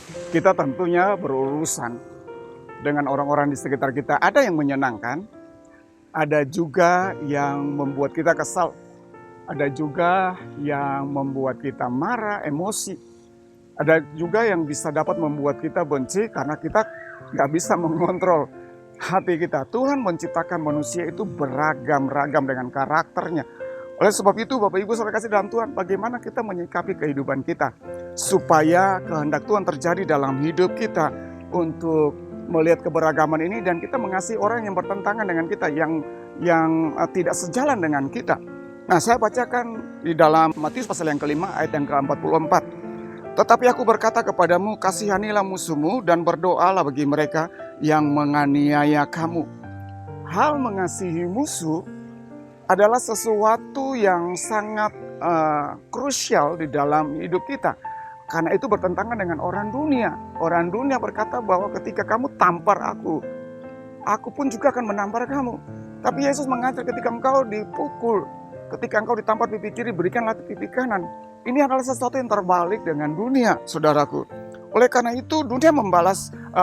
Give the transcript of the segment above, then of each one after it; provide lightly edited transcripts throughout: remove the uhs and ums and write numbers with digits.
Kita tentunya berurusan dengan orang-orang di sekitar kita. Ada yang menyenangkan, ada juga yang membuat kita kesal, ada juga yang membuat kita marah, emosi. Ada juga yang bisa dapat membuat kita benci karena kita nggak bisa mengontrol hati kita. Tuhan menciptakan manusia itu beragam-ragam dengan karakternya. Oleh sebab itu Bapak Ibu Saudara kasih dalam Tuhan, bagaimana kita menyikapi kehidupan kita supaya kehendak Tuhan terjadi dalam hidup kita untuk melihat keberagaman ini dan kita mengasihi orang yang bertentangan dengan kita, yang tidak sejalan dengan kita. Nah, saya bacakan di dalam Matius pasal yang kelima ayat yang ke-44. Tetapi aku berkata kepadamu, kasihanilah musuhmu dan berdoalah bagi mereka yang menganiaya kamu. Hal mengasihi musuh adalah sesuatu yang sangat krusial di dalam hidup kita. Karena itu bertentangan dengan orang dunia. Orang dunia berkata bahwa ketika kamu tampar aku pun juga akan menampar kamu. Tapi Yesus mengajar ketika engkau dipukul, ketika engkau ditampar pipi kiri, berikanlah pipi kanan. Ini adalah sesuatu yang terbalik dengan dunia, saudaraku. Oleh karena itu dunia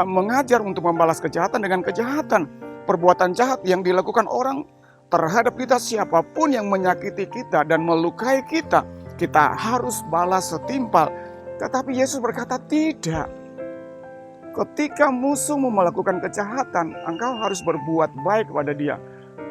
mengajar untuk membalas kejahatan dengan kejahatan. Perbuatan jahat yang dilakukan orang terhadap kita, siapapun yang menyakiti kita dan melukai kita, kita harus balas setimpal. Tetapi Yesus berkata tidak. Ketika musuhmu melakukan kejahatan, engkau harus berbuat baik kepada dia.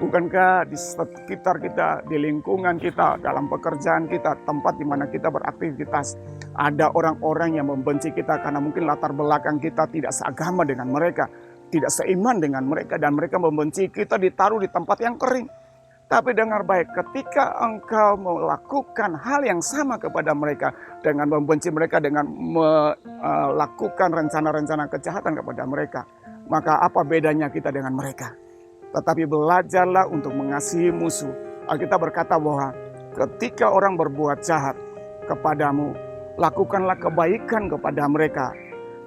Bukankah di sekitar kita, di lingkungan kita, dalam pekerjaan kita, tempat di mana kita beraktivitas, ada orang-orang yang membenci kita karena mungkin latar belakang kita tidak seagama dengan mereka, tidak seiman dengan mereka, dan mereka membenci kita, ditaruh di tempat yang kering. Tapi dengar baik, ketika engkau melakukan hal yang sama kepada mereka, dengan membenci mereka, dengan melakukan rencana-rencana kejahatan kepada mereka, maka apa bedanya kita dengan mereka? Tetapi belajarlah untuk mengasihi musuh. Alkitab berkata bahwa ketika orang berbuat jahat kepadamu, lakukanlah kebaikan kepada mereka.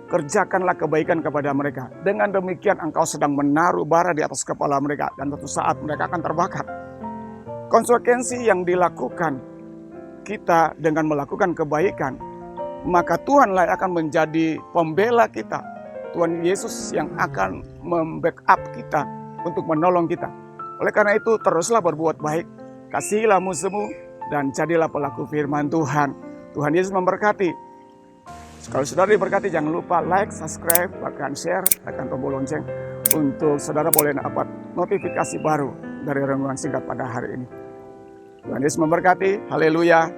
Kerjakanlah kebaikan kepada mereka. Dengan demikian engkau sedang menaruh bara di atas kepala mereka. Dan suatu saat mereka akan terbakar. Konsekuensi yang dilakukan kita dengan melakukan kebaikan, maka Tuhanlah akan menjadi pembela kita. Tuhan Yesus yang akan membackup kita untuk menolong kita. Oleh karena itu teruslah berbuat baik, kasihilah musuhmu, dan jadilah pelaku firman Tuhan. Tuhan Yesus memberkati. Kalau saudara diberkati, jangan lupa like, subscribe, bahkan share, tekan tombol lonceng untuk saudara boleh dapat notifikasi baru dari renungan singkat pada hari ini. Tuhan Yesus memberkati. Haleluya.